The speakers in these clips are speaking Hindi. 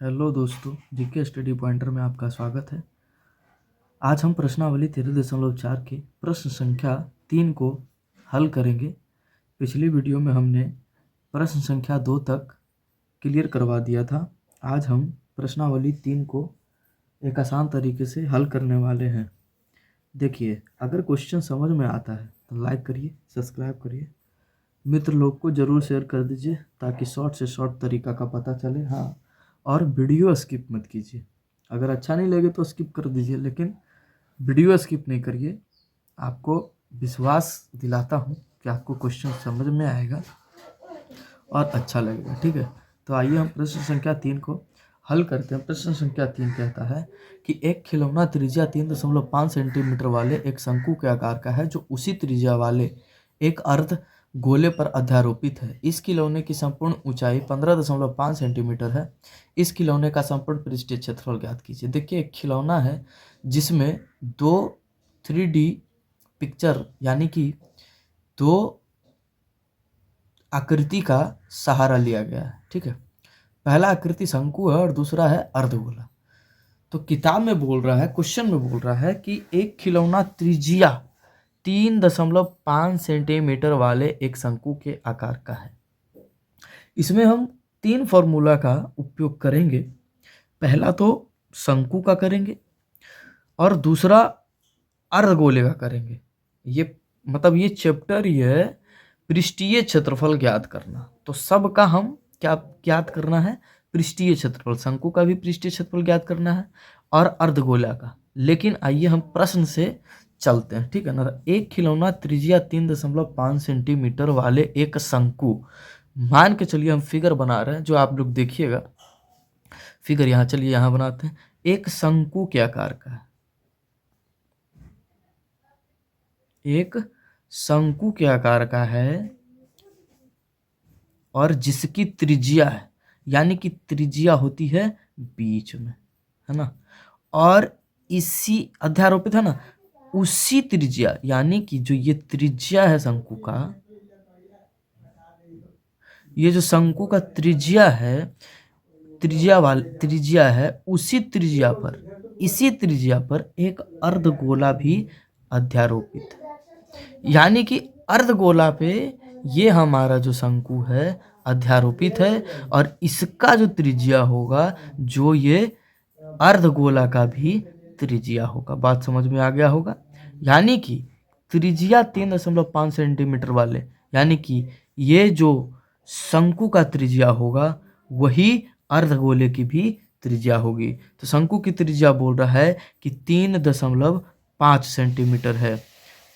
हेलो दोस्तों, जीके स्टडी पॉइंटर में आपका स्वागत है। आज हम प्रश्नावली 13.4 के प्रश्न संख्या 3 को हल करेंगे। पिछली वीडियो में हमने प्रश्न संख्या 2 तक क्लियर करवा दिया था। आज हम प्रश्नावली 3 को एक आसान तरीके से हल करने वाले हैं। देखिए, अगर क्वेश्चन समझ में आता है तो लाइक करिए, सब्सक्राइब करिए, मित्र लोग को ज़रूर शेयर कर दीजिए ताकि शॉर्ट से शॉर्ट तरीका का पता चले। हाँ, और वीडियो स्किप मत कीजिए। अगर अच्छा नहीं लगे तो स्किप कर दीजिए, लेकिन वीडियो स्किप नहीं करिए। आपको विश्वास दिलाता हूँ कि आपको क्वेश्चन समझ में आएगा और अच्छा लगेगा। ठीक है, तो आइए हम प्रश्न संख्या 3 को हल करते हैं। प्रश्न संख्या 3 कहता है कि एक खिलौना त्रिज्या 3.5 सेंटीमीटर वाले एक शंकु के आकार का है जो उसी त्रिज्या वाले एक अर्ध गोले पर अध्यारोपित है। इस खिलौने की संपूर्ण ऊंचाई 15.5 सेंटीमीटर है। इस खिलौने का संपूर्ण पृष्ठीय क्षेत्रफल ज्ञात कीजिए। देखिए, एक खिलौना है जिसमें दो 3D पिक्चर यानी कि दो आकृति का सहारा लिया गया है। ठीक है, पहला आकृति शंकु है और दूसरा है अर्धगोला। तो किताब में बोल रहा है, क्वेश्चन में बोल रहा है कि एक खिलौना त्रिज्या 3.5 सेंटीमीटर वाले एक शंकु के आकार का है। इसमें हम 3 फॉर्मूला का उपयोग करेंगे। पहला तो शंकु का करेंगे और दूसरा अर्धगोले का करेंगे। ये चैप्टर ही है पृष्ठीय क्षेत्रफल ज्ञात करना। तो सबका हम क्या ज्ञात करना है? पृष्ठीय क्षेत्रफल। शंकु का भी पृष्ठीय क्षेत्रफल ज्ञात करना है और अर्धगोला का। लेकिन आइए हम प्रश्न से चलते हैं। ठीक है ना। एक खिलौना त्रिज्या 3.5 सेंटीमीटर वाले एक शंकु, मान के चलिए हम फिगर बना रहे हैं, जो आप लोग देखिएगा फिगर। यहाँ चलिए यहाँ बनाते हैं। एक शंकु के आकार का है, एक शंकु के आकार का है और जिसकी त्रिज्या है, यानी कि त्रिज्या होती है बीच में, है ना। और इसी अध्यारोपित है ना, उसी त्रिज्या, यानी कि जो ये त्रिज्या है शंकु का, ये जो शंकु का त्रिज्या है, त्रिज्या है, उसी त्रिज्या पर, इसी त्रिज्या पर एक अर्धगोला भी अध्यारोपित है। यानी कि अर्धगोला पे ये हमारा जो शंकु है अध्यारोपित है और इसका जो त्रिज्या होगा, जो ये अर्धगोला का भी त्रिज्या होगा। बात समझ में आ गया होगा। यानी कि त्रिज्या 3.5 सेंटीमीटर वाले, यानी कि ये जो शंकु का त्रिज्या होगा वही अर्धगोले की भी त्रिज्या होगी। तो शंकु की त्रिज्या बोल रहा है कि 3.5 सेंटीमीटर है,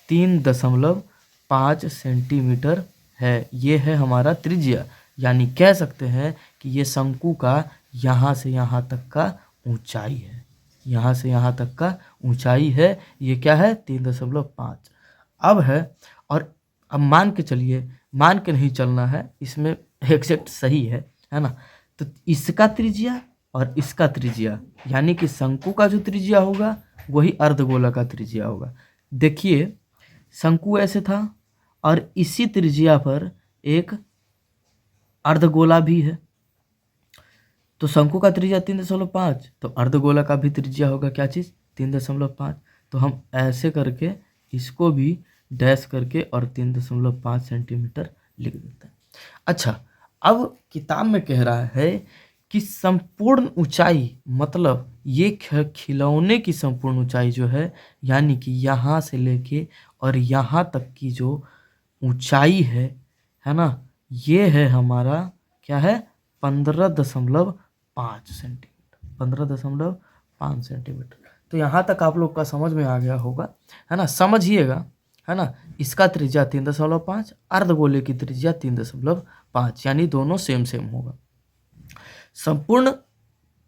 3.5 सेंटीमीटर है। ये है हमारा त्रिज्या। यानी कह सकते हैं कि ये शंकु का यहाँ से यहाँ तक का ऊंचाई है, यहाँ से यहाँ तक का ऊंचाई है। ये क्या है? 3.5 अब है। और अब मान के चलिए, मान के नहीं चलना है, इसमें एग्जैक्ट सही है ना। तो इसका त्रिज्या और इसका त्रिज्या, यानी कि शंकु का जो त्रिज्या होगा वही अर्धगोला का त्रिज्या होगा। देखिए, शंकु ऐसे था और इसी त्रिज्या पर एक अर्धगोला भी है। तो शंकु का त्रिज्या 3.5, तो अर्धगोला का भी त्रिज्या होगा क्या चीज़? 3.5। तो हम ऐसे करके इसको भी डैश करके और 3.5 सेंटीमीटर लिख देते हैं। अच्छा, अब किताब में कह रहा है कि संपूर्ण ऊंचाई, मतलब ये खिलौने की संपूर्ण ऊंचाई जो है, यानी कि यहाँ से लेके और यहाँ तक की जो ऊंचाई है ना, ये है हमारा क्या है? 15.5 सेंटीमीटर, 15.5 सेंटीमीटर। तो यहाँ तक आप लोग का समझ में आ गया होगा, है ना। समझिएगा, है ना। इसका त्रिज्या 3.5, अर्धगोले की त्रिज्या 3.5, यानी दोनों सेम सेम होगा। संपूर्ण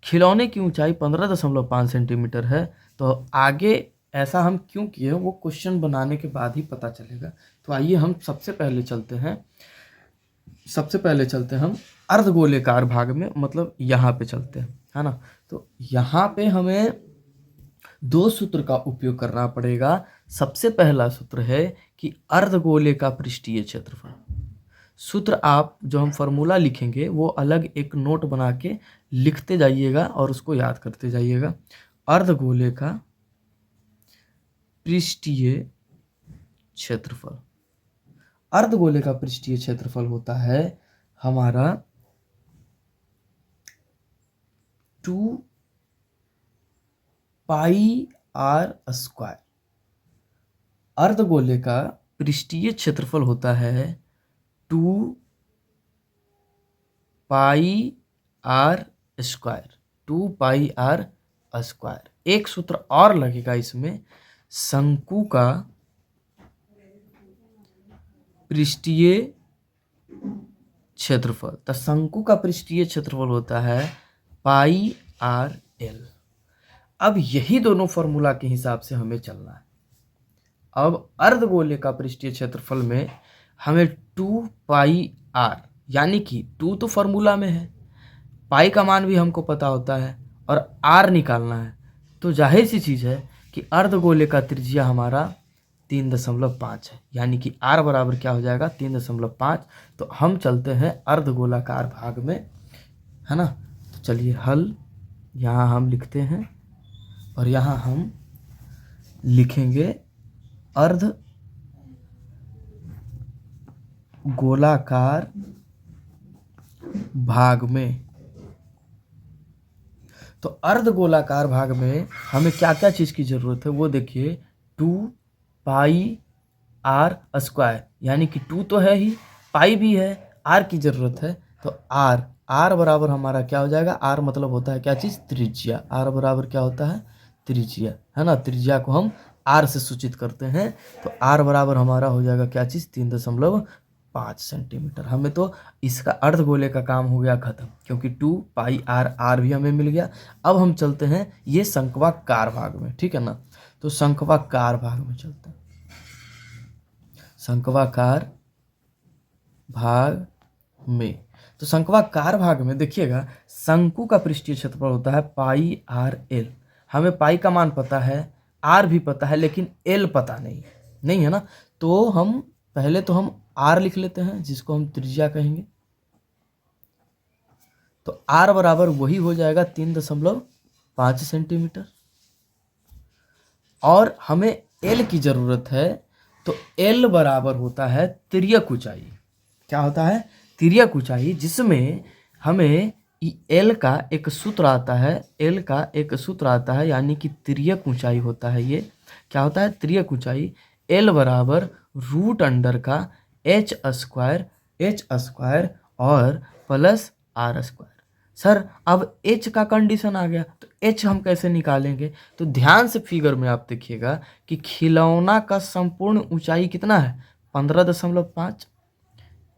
खिलौने की ऊंचाई 15.5 सेंटीमीटर है। तो आगे ऐसा हम क्यों किए वो क्वेश्चन बनाने के बाद ही पता चलेगा। तो आइए हम सबसे पहले चलते हैं हम अर्धगोलेकार भाग में, मतलब यहाँ पे चलते हैं, है ना। तो यहाँ पे हमें 2 सूत्र का उपयोग करना पड़ेगा। सबसे पहला सूत्र है कि अर्धगोले का पृष्ठीय क्षेत्रफल। सूत्र आप जो हम फॉर्मूला लिखेंगे वो अलग एक नोट बना के लिखते जाइएगा और उसको याद करते जाइएगा। अर्धगोले का पृष्ठीय क्षेत्रफल, अर्धगोले का पृष्ठीय क्षेत्रफल होता है हमारा 2πr²। अर्धगोले का पृष्ठीय क्षेत्रफल होता है 2πr²। 2πr²। एक सूत्र और लगेगा इसमें, शंकु का पृष्ठीय क्षेत्रफल। तो शंकु का पृष्ठीय क्षेत्रफल होता है πr_l। अब यही दोनों फॉर्मूला के हिसाब से हमें चलना है। अब अर्धगोले का पृष्ठीय क्षेत्रफल में हमें 2πr, यानी कि 2 तो फॉर्मूला में है, पाई का मान भी हमको पता होता है और r निकालना है। तो जाहिर सी चीज़ है कि अर्धगोले का त्रिज्या हमारा 3.5 है, यानी कि r बराबर क्या हो जाएगा 3.5। तो हम चलते हैं अर्धगोलाकार भाग में, है ना। तो चलिए हल यहाँ हम लिखते हैं और यहाँ हम लिखेंगे अर्धगोलाकार भाग में। तो अर्धगोलाकार भाग में हमें क्या क्या चीज़ की ज़रूरत है वो देखिए। 2πr², यानी कि 2 तो है ही, पाई भी है, r की ज़रूरत है। तो r बराबर हमारा क्या हो जाएगा, r मतलब होता है क्या चीज़, त्रिज्या। r बराबर क्या होता है, त्रिज्या, है ना। त्रिज्या को हम r से सूचित करते हैं। तो r बराबर हमारा हो जाएगा क्या चीज़, 3.5 सेंटीमीटर। हमें तो इसका अर्धगोले का काम हो गया खत्म, क्योंकि 2πr भी हमें मिल गया। अब हम चलते हैं ये शंक्वाकार भाग में, ठीक है ना। तो शंक्वाकार भाग में चलते हैं। शंक्वाकार भाग में, तो शंक्वाकार भाग में देखिएगा, शंकु का पृष्ठीय क्षेत्रफल होता है πr_l। हमें पाई का मान पता है, r भी पता है, लेकिन l पता नहीं है ना। तो हम पहले तो हम r लिख लेते हैं, जिसको हम त्रिज्या कहेंगे। तो r बराबर वही हो जाएगा 3.5 सेंटीमीटर। और हमें l की ज़रूरत है, तो l बराबर होता है तिर्यक ऊंचाई। क्या होता है, तिर्यक ऊंचाई, जिसमें हमें l का एक सूत्र आता है, l का एक सूत्र आता है, यानी कि तिर्यक ऊंचाई होता है। ये क्या होता है, तिर्यक ऊंचाई। l बराबर √का h² और प्लस r²। सर अब h का कंडीशन आ गया, तो h हम कैसे निकालेंगे। तो ध्यान से फिगर में आप देखिएगा कि खिलौना का संपूर्ण ऊंचाई कितना है, 15.5।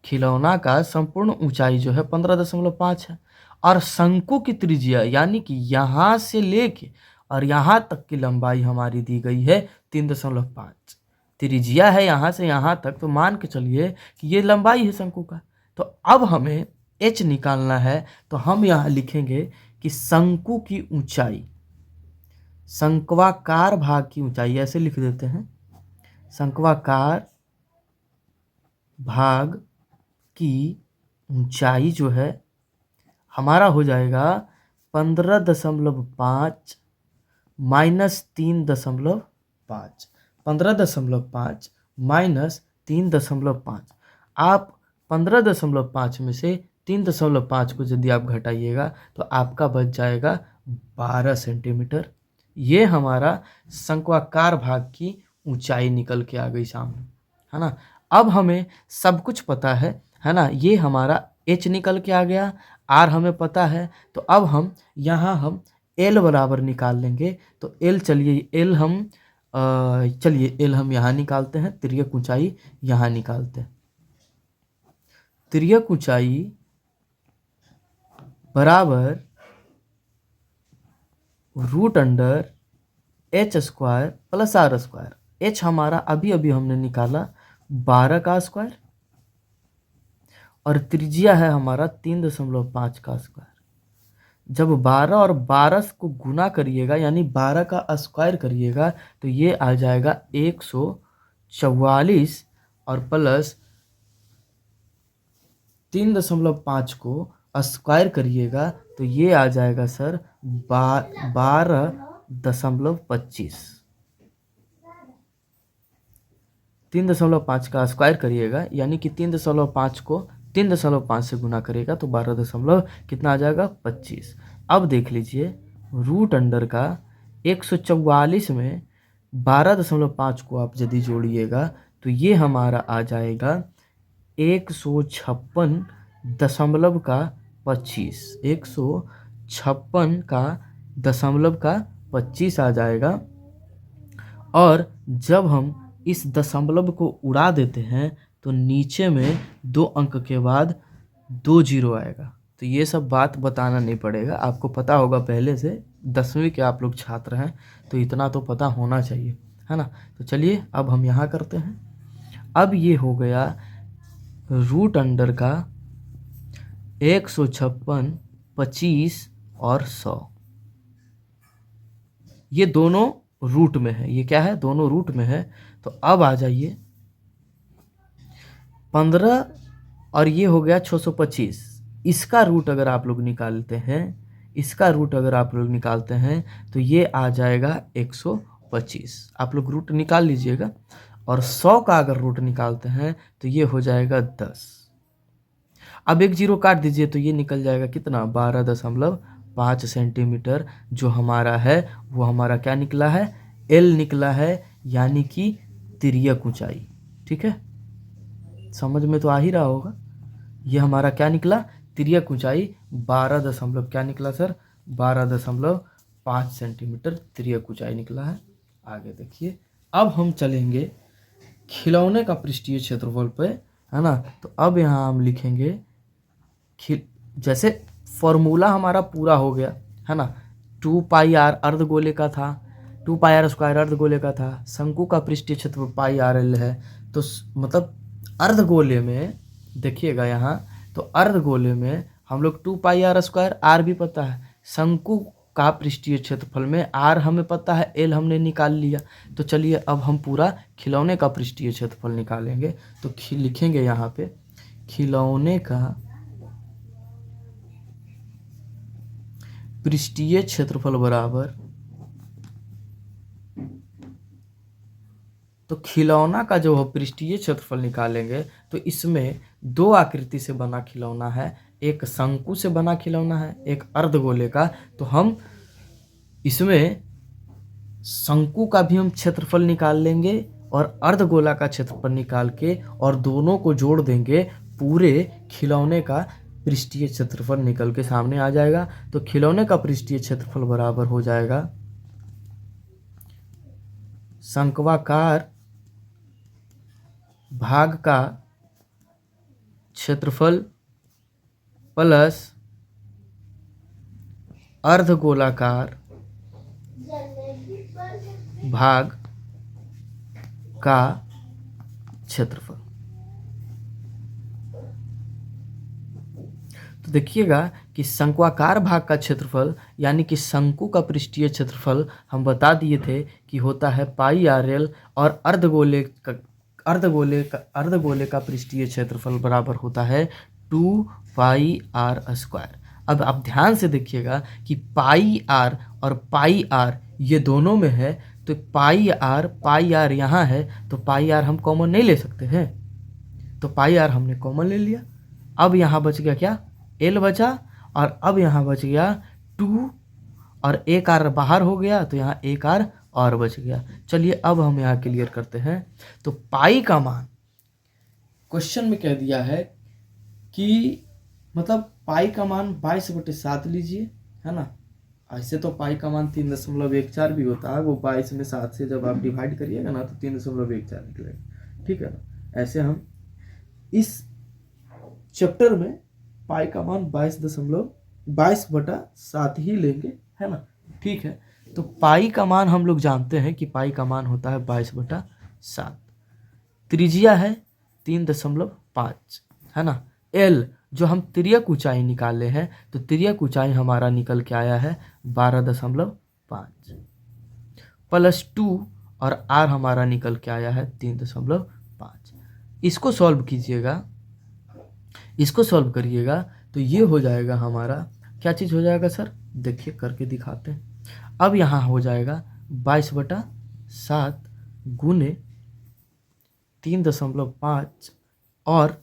खिलौना का संपूर्ण ऊंचाई जो है 15.5 है। और शंकु की त्रिज्या, यानी कि यहाँ से लेके और यहाँ तक की लंबाई हमारी दी गई है 3.5। त्रिज्या है यहाँ से यहाँ तक, तो मान के चलिए कि ये लंबाई है शंकु का। तो अब हमें h निकालना है, तो हम यहाँ लिखेंगे कि शंकु की ऊंचाई, शंक्वाकार भाग की ऊंचाई, ऐसे लिख देते हैं। शंक्वाकार भाग की ऊंचाई जो है हमारा हो जाएगा 15.5 माइनस 3.5। 15.5 माइनस 3.5। आप 15.5 में से 3.5 को यदि आप घटाइएगा तो आपका बच जाएगा 12 सेंटीमीटर। ये हमारा शंक्वाकार भाग की ऊंचाई निकल के आ गई सामने, है ना। अब हमें सब कुछ पता है ना। ये हमारा h निकल के आ गया, r हमें पता है। तो अब हम यहाँ हम l बराबर निकाल लेंगे। तो l, चलिए l हम यहाँ निकालते हैं, तिर्यक ऊंचाई यहाँ निकालते हैं। तिर्यक ऊंचाई बराबर √h² प्लस r²। h हमारा अभी अभी हमने निकाला 12 का स्क्वायर, और त्रिज्या है हमारा 3.5 का स्क्वायर। जब 12 और 12 को गुना करिएगा, यानी 12 का स्क्वायर करिएगा, तो ये आ जाएगा 144 और प्लस 3.5 को स्क्वायर करिएगा तो ये आ जाएगा सर 12.25। 3.5 का स्क्वायर करिएगा यानी कि 3.5 को 3.5 से गुना करेगा तो 12 दशमलव कितना आ जाएगा 25। अब देख लीजिए रूट अंडर का 144 में 12.5 को आप यदि जोड़िएगा तो ये हमारा आ जाएगा 156.25। 156.25 आ जाएगा। और जब हम इस दशमलव को उड़ा देते हैं तो नीचे में 2 अंक के बाद 2 जीरो आएगा। तो ये सब बात बताना नहीं पड़ेगा, आपको पता होगा पहले से, 10वीं के आप लोग छात्र हैं तो इतना तो पता होना चाहिए, है ना। तो चलिए अब हम यहाँ करते हैं। अब ये हो गया रूट अंडर का 156, 25 और 100, ये दोनों रूट में है। ये क्या है, दोनों रूट में है। तो अब आ जाइए 15 और ये हो गया 625। इसका रूट अगर आप लोग निकालते हैं, इसका रूट अगर आप लोग निकालते हैं तो ये आ जाएगा 125। आप लोग रूट निकाल लीजिएगा। और 100 का अगर रूट निकालते हैं तो ये हो जाएगा 10। अब एक जीरो काट दीजिए तो ये निकल जाएगा कितना, 12.5 सेंटीमीटर। जो हमारा है वो हमारा क्या निकला है, एल निकला है, यानी कि तिर्यक ऊंचाई। ठीक है, समझ में तो आ ही रहा होगा। ये हमारा क्या निकला, तिर्यक ऊंचाई 12 दशमलव क्या निकला सर, 12.5 सेंटीमीटर तिर्यक ऊंचाई निकला है। आगे देखिए, अब हम चलेंगे खिलौने का पृष्ठीय क्षेत्रफल पे, है ना। तो अब यहाँ हम लिखेंगे जैसे फॉर्मूला हमारा पूरा हो गया, है ना। 2 पाई आर अर्धगोले का था, 2 पाई आर स्क्वायर अर्धगोले का था, शंकु का पृष्ठीय क्षेत्रफल पाई आर एल है। तो मतलब अर्धगोले में देखिएगा यहाँ, तो अर्धगोले में हम लोग 2 पाई आर स्क्वायर, आर भी पता है, शंकु का पृष्ठीय क्षेत्रफल में आर हमें पता है, एल हमने निकाल लिया। तो चलिए अब हम पूरा खिलौने का पृष्ठीय क्षेत्रफल निकालेंगे। तो लिखेंगे यहाँ पे खिलौने का पृष्ठीय क्षेत्रफल बराबर, तो खिलौना का जो पृष्ठीय क्षेत्रफल निकालेंगे तो इसमें 2 आकृति से बना खिलौना है, एक शंकु से बना खिलौना है, एक अर्धगोले का। तो हम इसमें शंकु का भी हम क्षेत्रफल निकाल लेंगे और अर्धगोला का क्षेत्रफल निकाल के और दोनों को जोड़ देंगे, पूरे खिलौने का पृष्ठीय क्षेत्रफल निकल के सामने आ जाएगा। तो खिलौने का पृष्ठीय क्षेत्रफल बराबर हो जाएगा शंक्वाकार भाग का क्षेत्रफल प्लस अर्धगोलाकार भाग का क्षेत्रफल। तो देखिएगा कि शंक्वाकार भाग का क्षेत्रफल यानी कि शंकु का पृष्ठीय क्षेत्रफल हम बता दिए थे कि होता है पाई आर एल, और अर्धगोले का पृष्ठीय क्षेत्रफल बराबर होता है 2 पाई आर स्क्वायर। अब आप ध्यान से देखिएगा कि पाई आर और पाई आर ये दोनों में है, तो पाई आर यहाँ है, तो पाई आर हम कॉमन नहीं ले सकते हैं, तो पाई आर हमने कॉमन ले लिया। अब यहाँ बच गया क्या, एल बचा, और अब यहाँ बच गया 2 और एक आर बाहर हो गया, तो यहाँ एक आर और बच गया। चलिए अब हम यहाँ क्लियर करते हैं। तो पाई का मान क्वेश्चन में कह दिया है कि मतलब पाई का मान 22/7 लीजिए, है ना। ऐसे तो पाई का मान 3.14 भी होता है, वो 22 में 7 से जब आप डिवाइड करिएगा ना तो 3.14 निकलेगा, ठीक है ना। ऐसे हम इस चैप्टर में पाई का मान 22/7 ही लेंगे, है ना, ठीक है। तो पाई का मान हम लोग जानते हैं कि पाई का मान होता है 22/7। त्रिज्या है 3.5, है ना। एल जो हम तिर्यक ऊंचाई निकाले हैं, तो तिर्यक ऊंचाई हमारा निकल के आया है 12.5 प्लस 2, और आर हमारा निकल के आया है 3.5। इसको सॉल्व कीजिएगा, इसको सॉल्व करिएगा तो ये हो जाएगा हमारा, क्या चीज़ हो जाएगा सर, देखिए करके दिखाते हैं। अब यहाँ हो जाएगा 22/7 गुने 3.5 और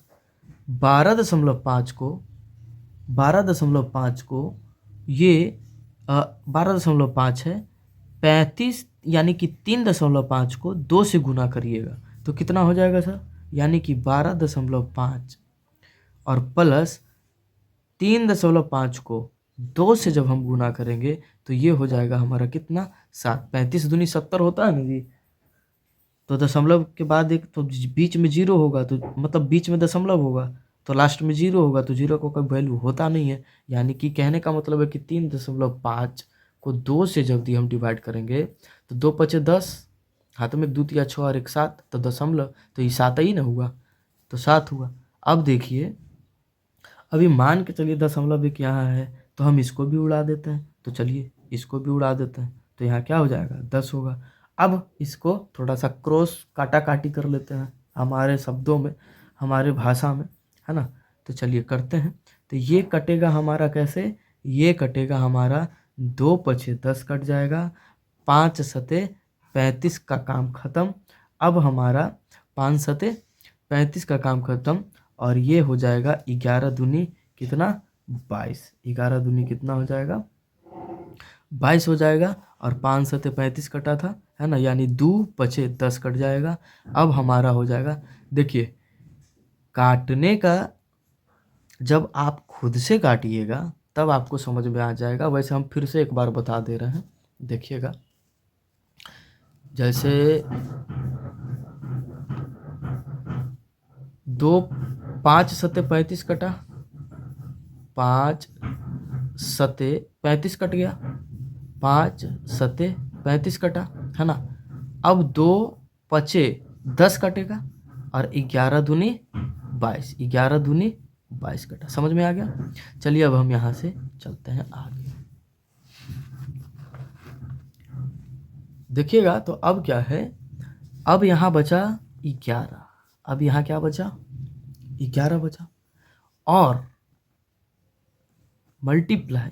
12.5 को ये 12.5 है, 35 यानी कि 3.5 को 2 से गुना करिएगा तो कितना हो जाएगा सर, यानी कि 12.5 और प्लस 3.5 को 2 से जब हम गुना करेंगे तो ये हो जाएगा हमारा कितना, 7। 35 दूनी 70 होता है ना जी, तो दशमलव के बाद एक तो बीच में जीरो होगा, तो मतलब बीच में दशमलव होगा तो लास्ट में जीरो होगा, तो जीरो को कोई वैल्यू होता नहीं है। यानी कि कहने का मतलब है कि 3.5 को 2 से जब हम डिवाइड करेंगे तो 2 पचे 10, हाथ में 2 तिया 6 और 1 7, तो दशमलव, तो ये 7 ही ना हुआ, तो 7 हुआ। अब देखिए, अभी मान के चलिए दशमलव एक यहाँ है तो हम इसको भी उड़ा देते हैं, तो चलिए इसको भी उड़ा देते हैं, तो यहाँ क्या हो जाएगा, 10 होगा। अब इसको थोड़ा सा क्रॉस काटा काटी कर लेते हैं हमारे शब्दों में, हमारे भाषा में, है ना। तो चलिए करते हैं। तो ये कटेगा हमारा कैसे, ये कटेगा हमारा 2 पछे 10 कट जाएगा, 5 सते 35 का काम खत्म। अब हमारा 5 सते 35 का काम खत्म और ये हो जाएगा 11 दूनी कितना, 22। 11 दूनी कितना हो जाएगा, 22 हो जाएगा। और 5 सते 35 कटा था, है ना, यानी 2 पछे 10 कट जाएगा। अब हमारा हो जाएगा, देखिए काटने का जब आप खुद से काटिएगा तब आपको समझ में आ जाएगा। वैसे हम फिर से एक बार बता दे रहे हैं, देखिएगा। जैसे 5 सते 35 कटा, 5 सते 35 कट गया, 5 सते 35 कटा, है ना। अब 2 पचे 10 कटेगा और 11 दूनी 22, 11 दूनी 22 कटा। समझ में आ गया। चलिए अब हम यहाँ से चलते हैं आगे, देखिएगा। तो अब क्या है, अब यहाँ बचा 11, अब यहाँ क्या बचा, 11 बचा और मल्टीप्लाई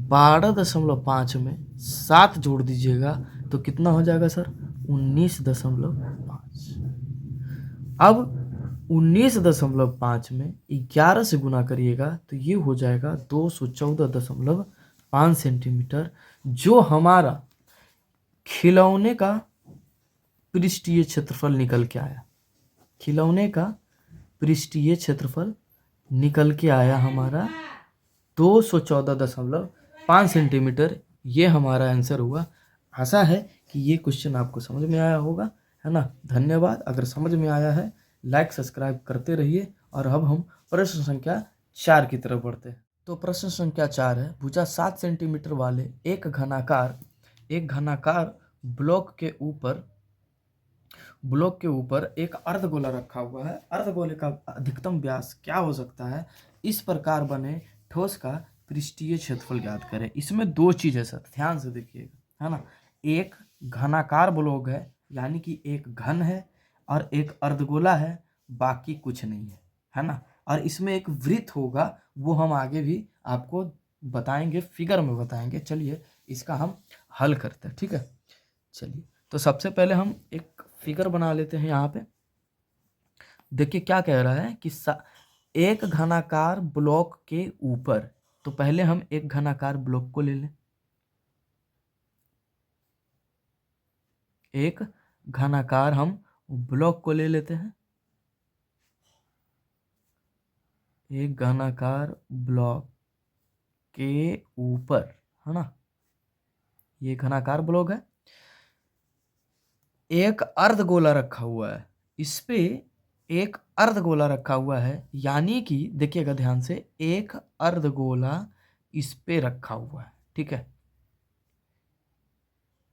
12.5 में 7 जोड़ दीजिएगा तो कितना हो जाएगा सर, 19.5। अब 19.5 में 11 से गुना करिएगा तो ये हो जाएगा 214.5 सेंटीमीटर, जो हमारा खिलौने का पृष्ठीय क्षेत्रफल निकल के आया। खिलौने का पृष्ठीय क्षेत्रफल निकल के आया हमारा 214.5 सेंटीमीटर। ये हमारा आंसर हुआ। आशा है कि ये क्वेश्चन आपको समझ में आया होगा, है ना। धन्यवाद। अगर समझ में आया है लाइक सब्सक्राइब करते रहिए। और अब हम प्रश्न संख्या 4 की तरफ बढ़ते हैं। तो प्रश्न संख्या 4 है, भुजा 7 सेंटीमीटर वाले एक घनाकार ब्लॉक के ऊपर एक अर्धगोला रखा हुआ है। अर्धगोले का अधिकतम व्यास क्या हो सकता है, इस प्रकार बने ठोस का पृष्ठीय क्षेत्रफल ज्ञात करें। इसमें 2 चीज है सर, ध्यान से देखिएगा, है ना। एक घनाकार ब्लॉक है, यानी कि एक घन है, और एक अर्धगोला है, बाकी कुछ नहीं है ना। और इसमें एक वृत्त होगा, वो हम आगे भी आपको बताएंगे, फिगर में बताएंगे। चलिए इसका हम हल करते हैं, ठीक है। चलिए तो सबसे पहले हम एक फिगर बना लेते हैं। यहाँ पे देखिए क्या कह रहा है कि एक घनाकार ब्लॉक के ऊपर, तो पहले हम एक घनाकार ब्लॉक को ले लें। एक घनाकार हम ब्लॉक को ले लेते हैं, एक घनाकार ब्लॉक के ऊपर, है ना, ये घनाकार ब्लॉक है। एक अर्धगोला रखा हुआ है, इस पे एक अर्धगोला रखा हुआ है, यानी कि देखिएगा ध्यान से, एक अर्धगोला इस पे रखा हुआ है, ठीक है।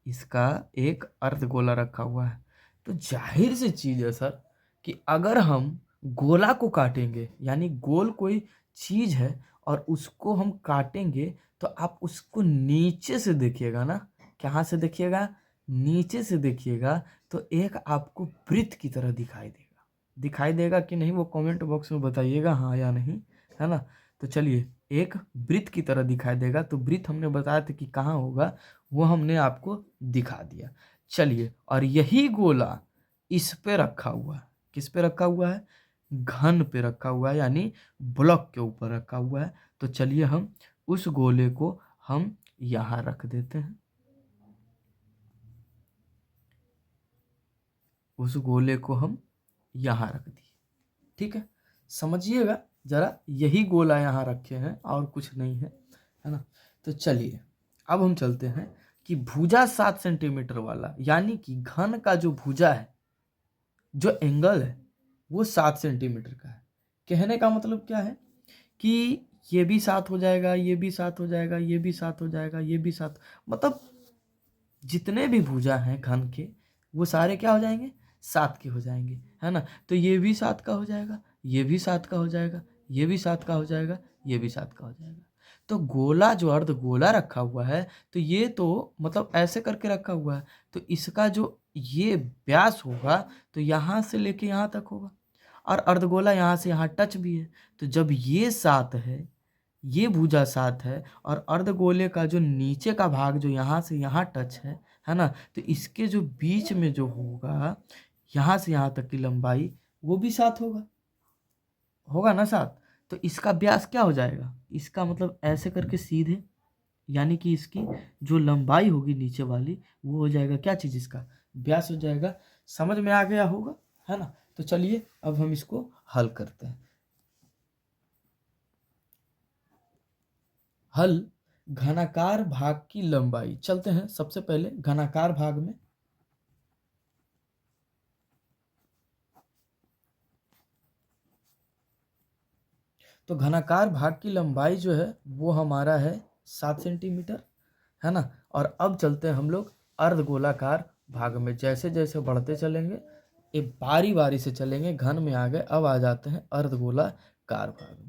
इसका एक अर्धगोला रखा हुआ है, तो जाहिर सी चीज है सर कि अगर हम गोला को काटेंगे, यानी गोल कोई चीज है और उसको हम काटेंगे, तो आप उसको नीचे से देखिएगा ना। कहाँ से देखिएगा, नीचे से देखिएगा, तो एक आपको वृत्त की तरह दिखाई देगा। दिखाई देगा कि नहीं वो कमेंट बॉक्स में बताइएगा, हाँ या नहीं, है ना। तो चलिए, एक वृत्त की तरह दिखाई देगा, तो वृत्त हमने बताया था कि कहाँ होगा, वो हमने आपको दिखा दिया। चलिए, और यही गोला इस पे रखा हुआ है, किस पे रखा हुआ है, घन पे रखा हुआ है, यानी ब्लॉक के ऊपर रखा हुआ है। तो चलिए हम उस गोले को हम यहाँ रख देते हैं, उस गोले को हम यहाँ रख दिए, ठीक है। समझिएगा जरा, यही गोला यहाँ रखे हैं और कुछ नहीं है ना। तो चलिए अब हम चलते हैं कि भुजा 7 सेंटीमीटर वाला, यानी कि घन का जो भुजा है, जो एंगल है, वो 7 सेंटीमीटर का है। कहने का मतलब क्या है कि ये भी 7 हो जाएगा, ये भी 7 हो जाएगा, ये भी 7 हो जाएगा, ये भी 7, मतलब जितने भी भुजा हैं घन के, वो सारे क्या हो जाएंगे, 7 के हो जाएंगे, है ना। तो ये भी 7 का हो जाएगा, ये भी 7 का हो जाएगा, ये भी 7 का हो जाएगा, ये भी 7 का हो जाएगा। तो गोला जो अर्ध गोला रखा हुआ है, तो ये तो मतलब ऐसे करके रखा हुआ है, तो इसका जो ये व्यास होगा, तो यहाँ से लेके यहाँ तक होगा, और अर्धगोला यहाँ से यहाँ टच भी है। तो जब ये 7 है, ये भुजा 7 है, और अर्धगोले का जो नीचे का भाग जो यहाँ से यहाँ टच है ना, तो इसके जो बीच में जो होगा, यहाँ से यहाँ तक की लंबाई, वो भी 7 होगा, होगा ना 7। तो इसका व्यास क्या हो जाएगा, इसका मतलब ऐसे करके सीधे, यानी कि इसकी जो लंबाई होगी नीचे वाली, वो हो जाएगा क्या चीज़, इसका व्यास हो जाएगा। समझ में आ गया होगा, है ना। तो चलिए अब हम इसको हल करते हैं। हल घनाकार भाग की लंबाई, चलते हैं सबसे पहले घनाकार भाग में। तो घनाकार भाग की लंबाई जो है वो हमारा है 7 सेंटीमीटर, है ना। और अब चलते हैं हम लोग अर्धगोलाकार भाग में। जैसे जैसे बढ़ते चलेंगे, ये बारी बारी से चलेंगे, घन में आ गए, अब आ जाते हैं अर्धगोलाकार भाग में।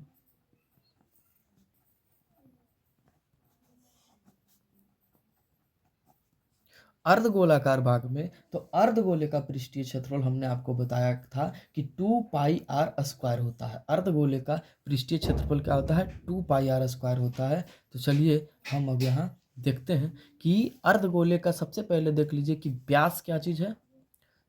अर्धगोलाकार भाग में, तो अर्धगोले का पृष्ठीय क्षेत्रफल हमने आपको बताया था कि 2πr² होता है। अर्धगोले का पृष्ठीय क्षेत्रफल क्या होता है, 2πr² होता है। तो चलिए हम अब यहाँ देखते हैं कि अर्धगोले का सबसे पहले देख लीजिए कि व्यास क्या चीज़ है,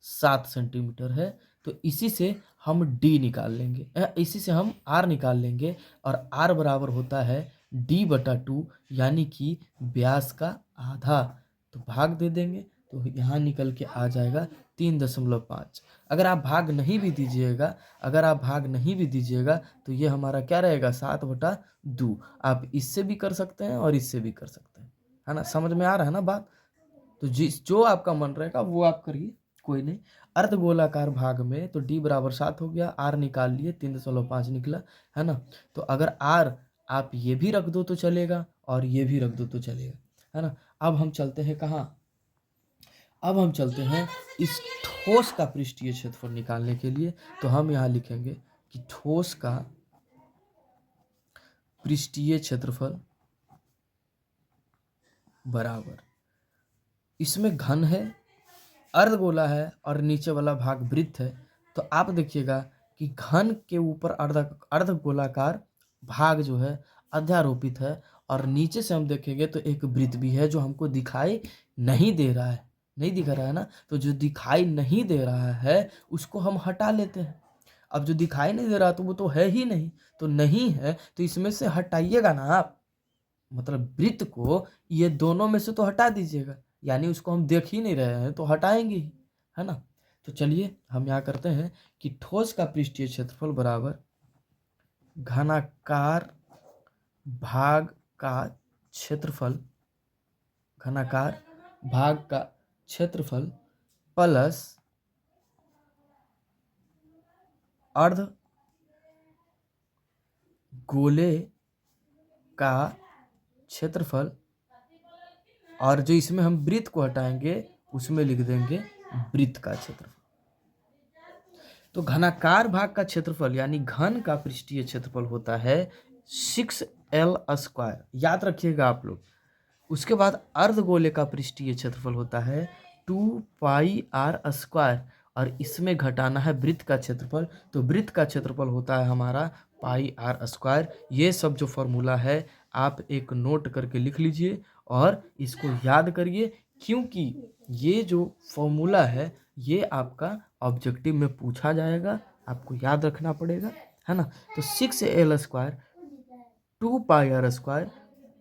7 सेंटीमीटर है। तो इसी से हम d निकाल लेंगे, इसी से हम r निकाल लेंगे, और r बराबर होता है d/2, यानी कि व्यास का आधा। तो भाग दे देंगे, तो यहाँ निकल के आ जाएगा 3.5। अगर आप भाग नहीं भी दीजिएगा, अगर आप भाग नहीं भी दीजिएगा, तो ये हमारा क्या रहेगा, 7/2। आप इससे भी कर सकते हैं और इससे भी कर सकते हैं, है ना। समझ में आ रहा है ना बात। तो जो आपका मन रहेगा वो आप करिए, कोई नहीं। अर्धगोलाकार भाग में तो d बराबर 7 हो गया, r निकाल लिए, 3.5 निकला, है ना। तो अगर r आप ये भी रख दो तो चलेगा, और ये भी रख दो तो चलेगा, है ना। अब हम चलते हैं कहाँ, अब हम चलते हैं इस ठोस का पृष्ठीय क्षेत्रफल निकालने के लिए। तो हम यहाँ लिखेंगे कि ठोस का पृष्ठीय क्षेत्रफल बराबर, इसमें घन है, अर्धगोला है, और नीचे वाला भाग वृत्त है। तो आप देखिएगा कि घन के ऊपर अर्धगोलाकार भाग जो है अध्यारोपित है, और नीचे से हम देखेंगे तो एक वृत्त भी है जो हमको दिखाई नहीं दे रहा है, नहीं दिख रहा है ना। तो जो दिखाई नहीं दे रहा है उसको हम हटा लेते हैं। अब जो दिखाई नहीं दे रहा तो वो तो है ही नहीं, तो नहीं है तो इसमें से हटाइएगा ना आप, मतलब वृत्त को ये दोनों में से तो हटा दीजिएगा, यानी उसको हम देख ही नहीं रहे हैं तो हटाएंगे ही, है ना। तो चलिए हम यहाँ करते हैं कि ठोस का पृष्ठीय क्षेत्रफल बराबर घनाकार भाग का क्षेत्रफल, घनाकार भाग का क्षेत्रफल प्लस अर्ध गोले का क्षेत्रफल, और जो इसमें हम वृत्त को हटाएंगे उसमें लिख देंगे वृत्त का क्षेत्रफल। तो घनाकार भाग का क्षेत्रफल यानी घन का पृष्ठीय क्षेत्रफल होता है 6l², याद रखिएगा आप लोग। उसके बाद अर्धगोले का पृष्ठीय क्षेत्रफल होता है 2πr², और इसमें घटाना है वृत्त का क्षेत्रफल। तो वृत्त का क्षेत्रफल होता है हमारा पाई आर स्क्वायर। ये सब जो फॉर्मूला है आप एक नोट करके लिख लीजिए और इसको याद करिए, क्योंकि ये जो फॉर्मूला है ये आपका ऑब्जेक्टिव में पूछा जाएगा, आपको याद रखना पड़ेगा, है ना। तो 6L² 2πr²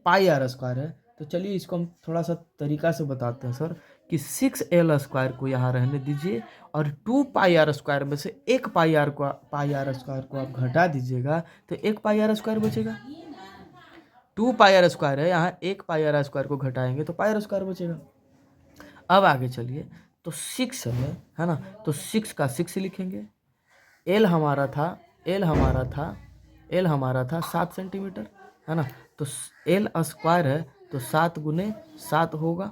πr² है। तो चलिए इसको हम थोड़ा सा तरीका से बताते हैं सर कि 6L² को यहाँ रहने दीजिए और 2πr² में से एक πr को आप घटा दीजिएगा तो एक πr² बचेगा। 2πr² है, यहाँ एक πr² को घटाएंगे तो πr² बचेगा। अब आगे चलिए, तो 6 है ना, तो 6 का 6 लिखेंगे। एल हमारा था 7 सेंटीमीटर, है ना। तो L² है तो 7 गुने 7 होगा,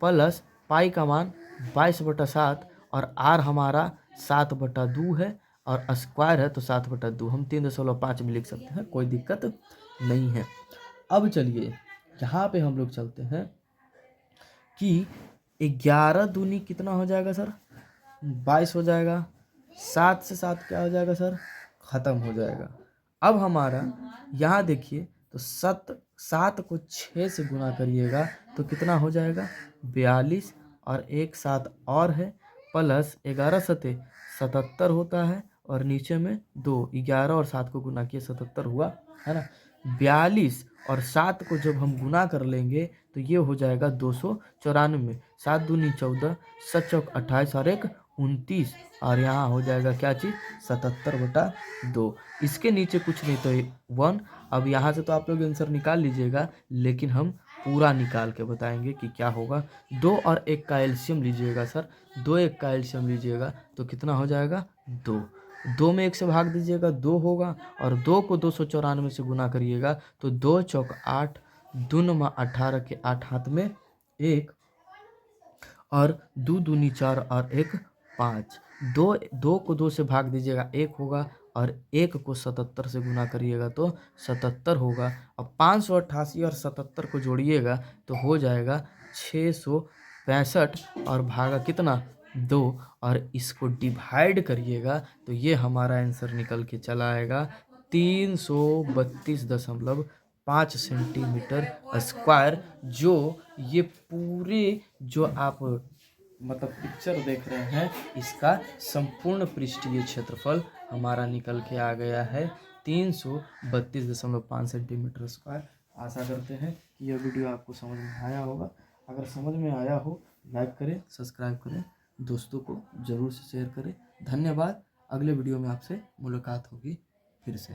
प्लस पाई का मान 22/7 और आर हमारा 7/2 है और स्क्वायर है तो 7/2 हम 3.5 में लिख सकते हैं, कोई दिक्कत नहीं है। अब चलिए यहाँ पे हम लोग चलते हैं कि 11 दूनी कितना हो जाएगा सर, 22 हो जाएगा। 7 से 7 क्या हो जाएगा सर, ख़त्म हो जाएगा। अब हमारा यहाँ देखिए, तो 7 को 6 से गुना करिएगा तो कितना हो जाएगा 42 और एक 7 और है, प्लस 11 सते 77 होता है और नीचे में 2, 11 और 7 को गुना किए 77 हुआ, है ना। 42 और 7 को जब हम गुना कर लेंगे तो ये हो जाएगा 294। 7 दूनी 14, 7 चौक 28 और एक 29 और यहाँ हो जाएगा क्या चीज़ 77/2। इसके नीचे कुछ नहीं तो 1। अब यहाँ से तो आप लोग आंसर निकाल लीजिएगा, लेकिन हम पूरा निकाल के बताएंगे कि क्या होगा। 2 और 1 का एलसीएम लीजिएगा सर, 2 1 का एलसीएम लीजिएगा तो कितना हो जाएगा 2। 2 में 1 से भाग दीजिएगा 2 होगा और 2 को 294 से गुना करिएगा तो 2 चौक 8, 2 9 18 के 8 हाथ में 1 और 2 दूनी 4 और 1 5। 2 को 2 से भाग दीजिएगा 1 होगा और 1 को 77 से गुना करिएगा तो 77 होगा। अब 588 और 77 को जोड़िएगा तो हो जाएगा 665 और भागा कितना 2 और इसको डिवाइड करिएगा तो ये हमारा आंसर निकल के चला आएगा 332.5 सेंटीमीटर स्क्वायर। जो ये पूरे जो आप मतलब पिक्चर देख रहे हैं इसका संपूर्ण पृष्ठीय क्षेत्रफल हमारा निकल के आ गया है 332.5 सेंटीमीटर स्क्वायर। आशा करते हैं कि यह वीडियो आपको समझ में आया होगा। अगर समझ में आया हो लाइक करें, सब्सक्राइब करें, दोस्तों को ज़रूर से शेयर करें। धन्यवाद। अगले वीडियो में आपसे मुलाकात होगी फिर से।